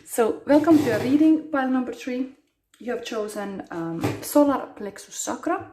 So welcome to your reading pile number 3. You have chosen Solar Plexus Chakra,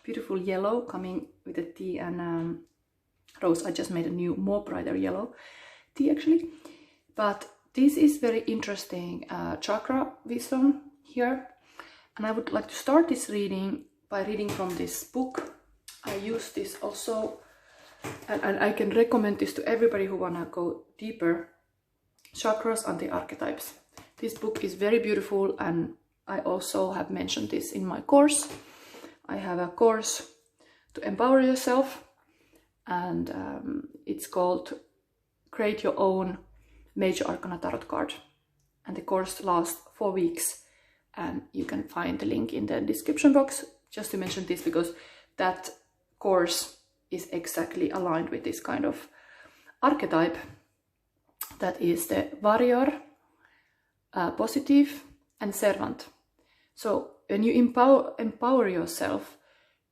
beautiful yellow coming with a tea and rose. I just made a new, more brighter yellow tea actually. But this is very interesting chakra wisdom here. And I would like to start this reading by reading from this book. I use this also, and I can recommend this to everybody who wanna go deeper. Chakras and the Archetypes. This book is very beautiful, and I also have mentioned this in my course. I have a course to empower yourself, and it's called Create Your Own Major Arcana Tarot Card. And the course lasts 4 weeks, and you can find the link in the description box, just to mention this because that course is exactly aligned with this kind of archetype. That is the warrior, positive, and servant. So when you empower yourself,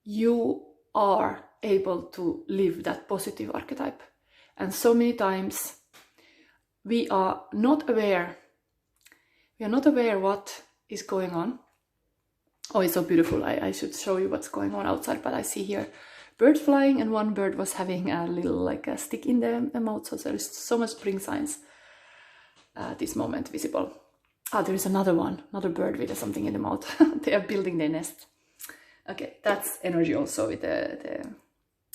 you are able to live that positive archetype. And so many times we are not aware. We are not aware what is going on. Oh, it's so beautiful. I should show you what's going on outside, but I see here birds flying, and one bird was having a little like a stick in the mouth. So there is so much spring signs this moment visible. Ah, there is another one, another bird with something in the mouth. They are building their nest. Okay, that's energy also with the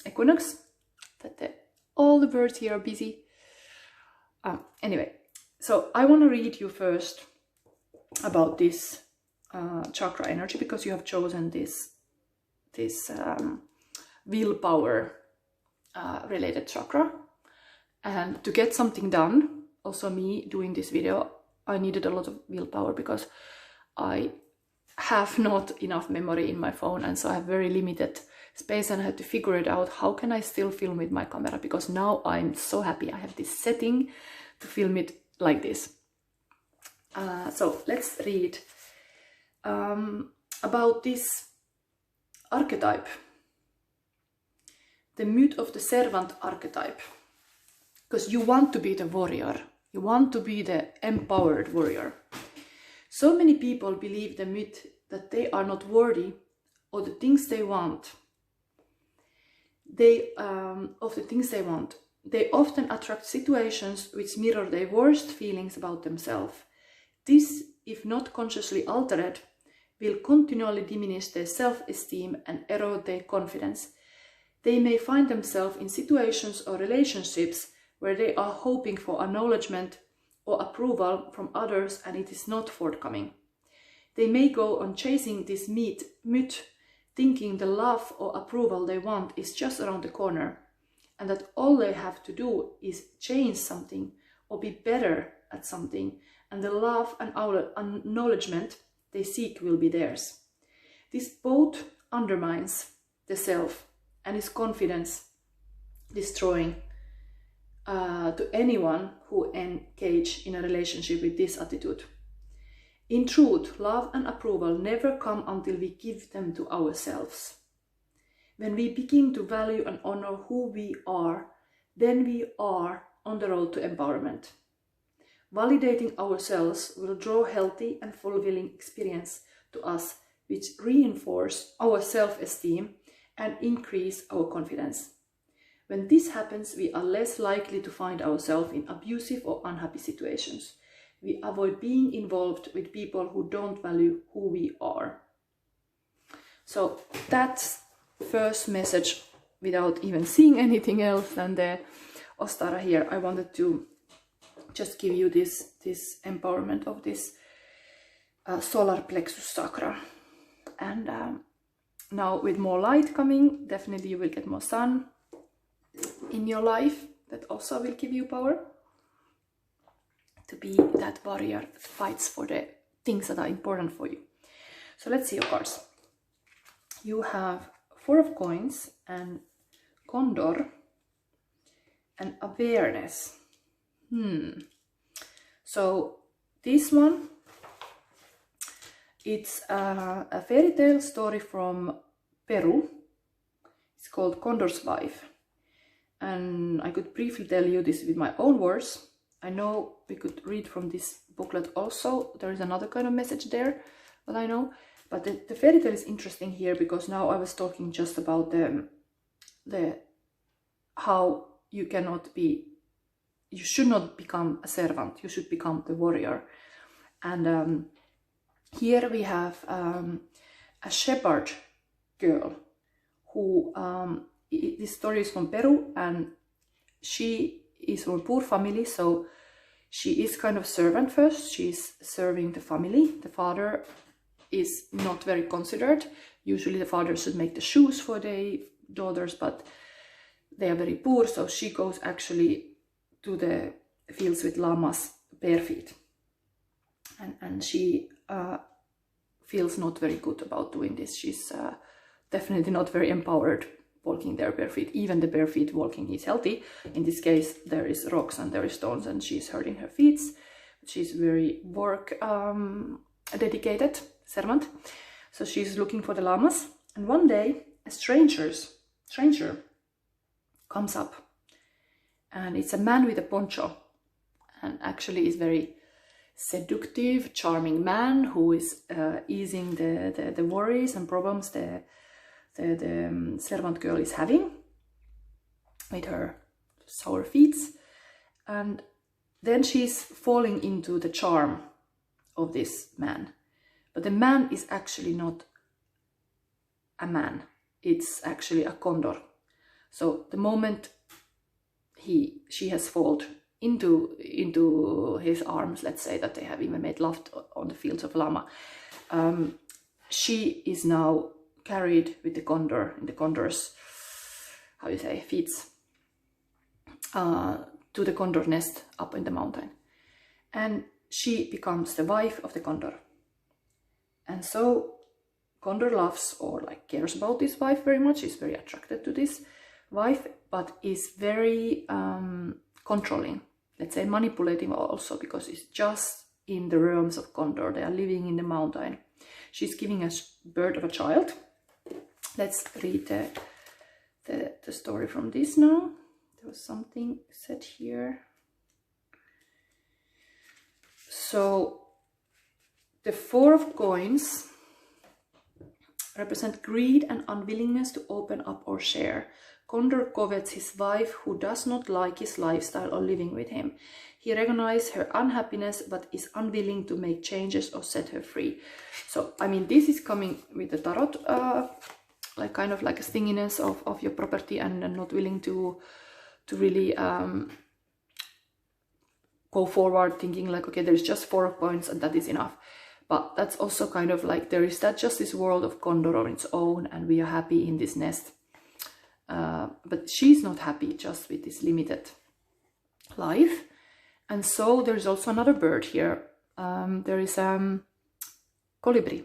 equinox. That all the birds here are busy. Anyway, so I want to read you first about this chakra energy, because you have chosen this willpower related chakra. And to get something done, also me doing this video, I needed a lot of willpower because I have not enough memory in my phone, and so I have very limited space, and I had to figure it out. How can I still film with my camera? Because now I'm so happy I have this setting to film it like this. So let's read about this archetype, the myth of the servant archetype, because you want to be the warrior, you want to be the empowered warrior. So many people believe the myth that they are not worthy of the things they want. They often attract situations which mirror their worst feelings about themselves. This, if not consciously altered, will continually diminish their self-esteem and erode their confidence. They may find themselves in situations or relationships where they are hoping for acknowledgement or approval from others, and it is not forthcoming. They may go on chasing this myth, thinking the love or approval they want is just around the corner, and that all they have to do is change something or be better at something, and the love and acknowledgement they seek will be theirs. This both undermines the self and is confidence destroying to anyone who engage in a relationship with this attitude. In truth, love and approval never come until we give them to ourselves. When we begin to value and honor who we are, then we are on the road to empowerment. Validating ourselves will draw healthy and fulfilling experience to us, which reinforce our self-esteem and increase our confidence. When this happens, we are less likely to find ourselves in abusive or unhappy situations. We avoid being involved with people who don't value who we are. So that's first message without even seeing anything else than the Ostara here. I wanted to just give you this empowerment of this solar plexus chakra. And now with more light coming, definitely you will get more sun in your life. That also will give you power to be that warrior that fights for the things that are important for you. So let's see your cards. You have 4 of coins and condor and awareness. So this one, it's a fairy tale story from Peru. It's called Condor's Wife. And I could briefly tell you this with my own words. I know we could read from this booklet also. There is another kind of message there, but I know. But the fairy tale is interesting here because now I was talking just about the how you should not become a servant. You should become the warrior. And here we have a shepherd girl who, this story is from Peru, and she is from a poor family, so she is kind of servant first. She's serving the family. The father is not very considered. Usually the father should make the shoes for the daughters, but they are very poor, so she goes actually to the fields with llamas bare feet. And she feels not very good about doing this. She's definitely not very empowered walking there bare feet. Even the bare feet walking is healthy. In this case, there is rocks and there is stones and she's hurting her feet. She's very work dedicated servant. So she's looking for the llamas. And one day, a stranger comes up. And it's a man with a poncho. And actually is very seductive, charming man who is easing the worries and problems the servant girl is having with her sour feet. And then she's falling into the charm of this man. But the man is actually not a man. It's actually a condor. So the moment she has fallen into his arms, let's say that they have even made love on the fields of llama, she is now carried with the condor in the condor's, how you say, feet, to the condor nest up in the mountain, and she becomes the wife of the condor. And so condor loves or like cares about this wife very much, is very attracted to this wife, but is very controlling, let's say manipulative also, because it's just in the realms of condor. They are living in the mountain. She's giving a birth of a child. Let's read the story from this now. There was something said here. So the 4 of coins represent greed and unwillingness to open up or share. Condor covets his wife who does not like his lifestyle or living with him. He recognizes her unhappiness but is unwilling to make changes or set her free. So, I mean, this is coming with the tarot, like kind of like a stinginess of your property, and not willing to really go forward, thinking like, okay, there's just 4 of coins and that is enough. But that's also kind of like, there is that just this world of condor on its own, and we are happy in this nest. But she's not happy just with this limited life. And so there's also another bird here. There is colibri.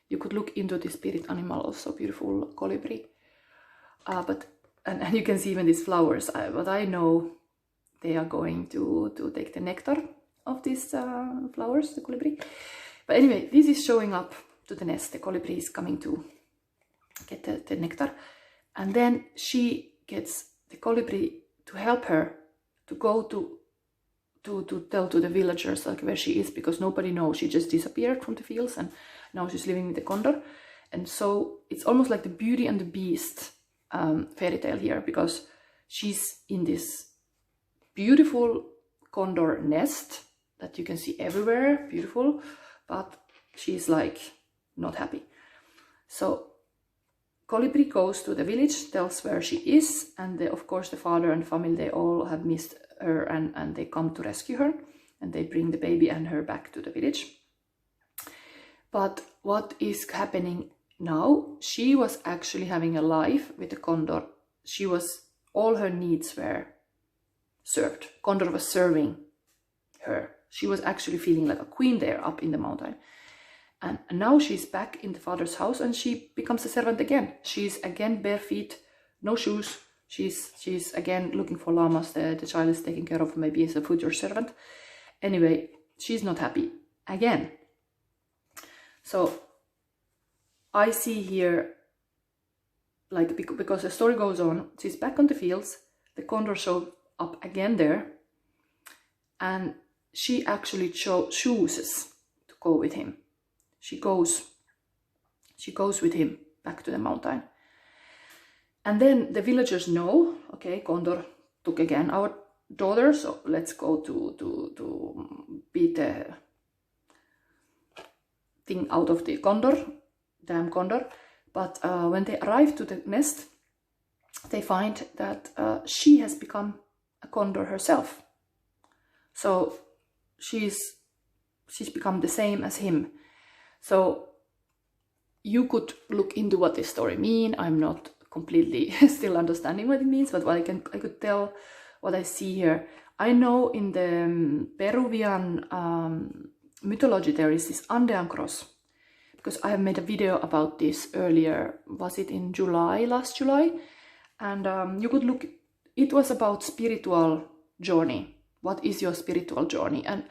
You could look into the spirit animal, also beautiful colibri. And you can see even these flowers. But I know they are going to take the nectar of these flowers, the colibri. But anyway, this is showing up to the nest. The colibri is coming to get the nectar. And then she gets the colibri to help her to go to tell to the villagers like where she is, because nobody knows. She just disappeared from the fields and now she's living with the condor. And so it's almost like the Beauty and the Beast fairy tale here, because she's in this beautiful condor nest that you can see everywhere, beautiful, but she's like not happy. So colibri goes to the village, tells where she is, and of course the father and family, they all have missed her, and they come to rescue her, and they bring the baby and her back to the village. But what is happening now? She was actually having a life with the condor. All her needs were served. Condor was serving her. She was actually feeling like a queen there up in the mountain. And now she's back in the father's house, and she becomes a servant again. She's again bare feet, no shoes. She's again looking for llamas. The child is taken care of, maybe as a future servant. Anyway, she's not happy again. So I see here, like, because the story goes on, she's back on the fields, the condor shows up again there, and she actually chooses to go with him. She goes with him back to the mountain. And then the villagers know, okay, Condor took again our daughter, so let's go to beat the thing out of the condor, damn condor. But when they arrive to the nest, they find that she has become a condor herself. So she's become the same as him. So you could look into what this story means. I'm not completely still understanding what it means, but I could tell what I see here. I know in the Peruvian mythology there is this Andean cross, because I have made a video about this earlier. Was it in July, last July? And you could look, it was about spiritual journey. What is your spiritual journey? And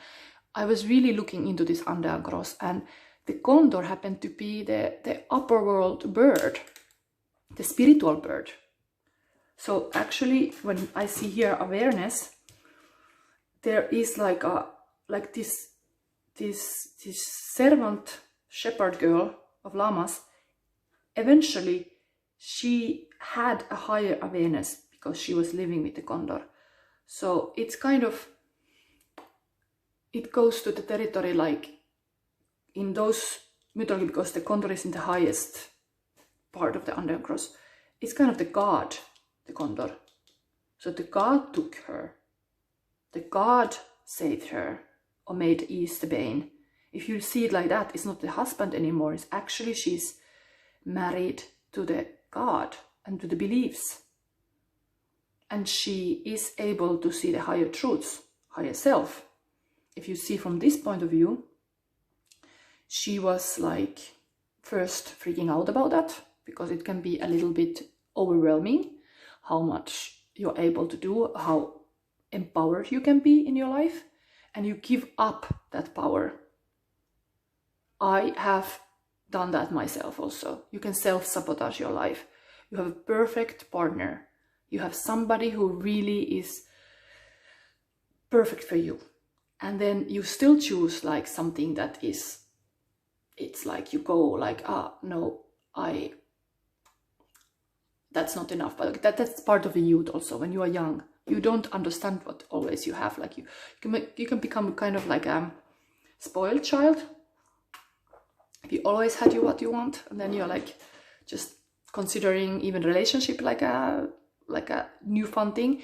I was really looking into this Andean cross, and the condor happened to be the upper world bird, the spiritual bird. So actually, when I see here awareness, there is like this servant shepherd girl of llamas. Eventually, she had a higher awareness because she was living with the condor. So it's kind of, it goes to the territory like in those mythology, because the condor is in the highest part of the Andean cross. It's kind of the god, the condor. So the god took her. The god saved her or made ease the bane. If you see it like that, it's not the husband anymore. It's actually she's married to the god and to the beliefs. And she is able to see the higher truths, higher self. If you see from this point of view, she was like first freaking out about that, because it can be a little bit overwhelming how much you're able to do, how empowered you can be in your life, and you give up that power. I have done that myself also. You can self-sabotage your life. You have a perfect partner. You have somebody who really is perfect for you. And then you still choose like something that is, it's like you go like, no, that's not enough. But that's part of the youth also. When you are young, you don't understand what always you have. Like you can become kind of like a spoiled child. If you always had what you want, and then you're like just considering even relationship like a new fun thing.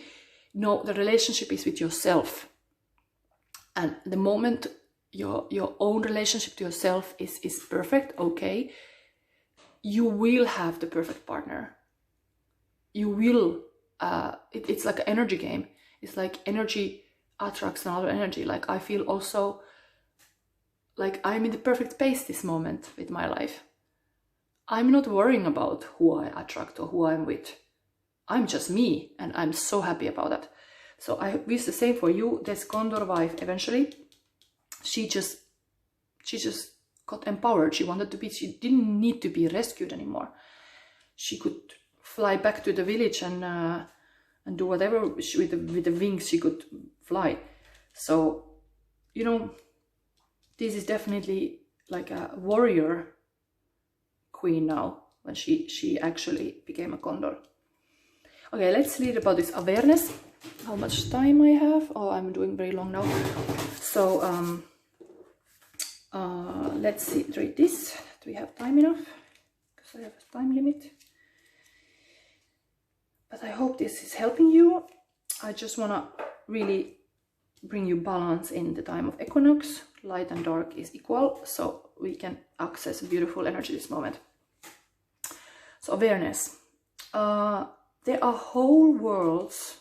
No, the relationship is with yourself. And the moment your own relationship to yourself is perfect, okay, you will have the perfect partner. You will, it's like an energy game. It's like energy attracts another energy. Like I feel also like I'm in the perfect space this moment with my life. I'm not worrying about who I attract or who I'm with. I'm just me, and I'm so happy about that. So I wish the same for you. This condor wife, eventually, she just got empowered. She wanted to be, she didn't need to be rescued anymore. She could fly back to the village and do whatever with the wings she could fly. So, you know, this is definitely like a warrior queen now, when she actually became a condor. Okay, let's read about this awareness. How much time I have? Oh, I'm doing very long now. So let's see, read this. Do we have time enough? Because I have a time limit. But I hope this is helping you. I just want to really bring you balance in the time of equinox. Light and dark is equal, so we can access beautiful energy this moment. So awareness. There are whole worlds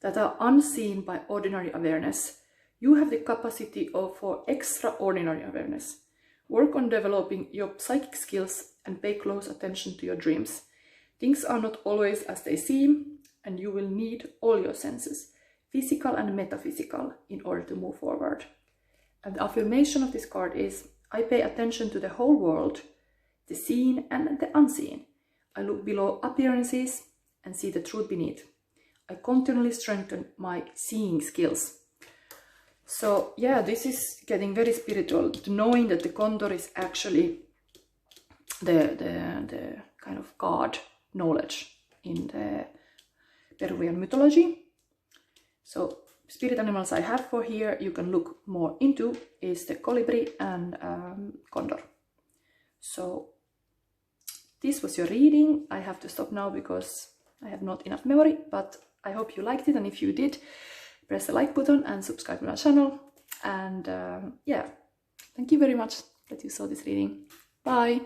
that are unseen by ordinary awareness. You have the capacity for extraordinary awareness. Work on developing your psychic skills and pay close attention to your dreams. Things are not always as they seem, and you will need all your senses, physical and metaphysical, in order to move forward. And the affirmation of this card is, I pay attention to the whole world, the seen and the unseen. I look below appearances and see the truth beneath. I continually strengthen my seeing skills. So yeah, this is getting very spiritual, knowing that the condor is actually the kind of god knowledge in the Peruvian mythology. So spirit animals I have for here, you can look more into, is the colibri and condor. So this was your reading. I have to stop now because I have not enough memory, but I hope you liked it, and if you did, press the like button and subscribe to my channel. And yeah, thank you very much that you saw this reading. Bye!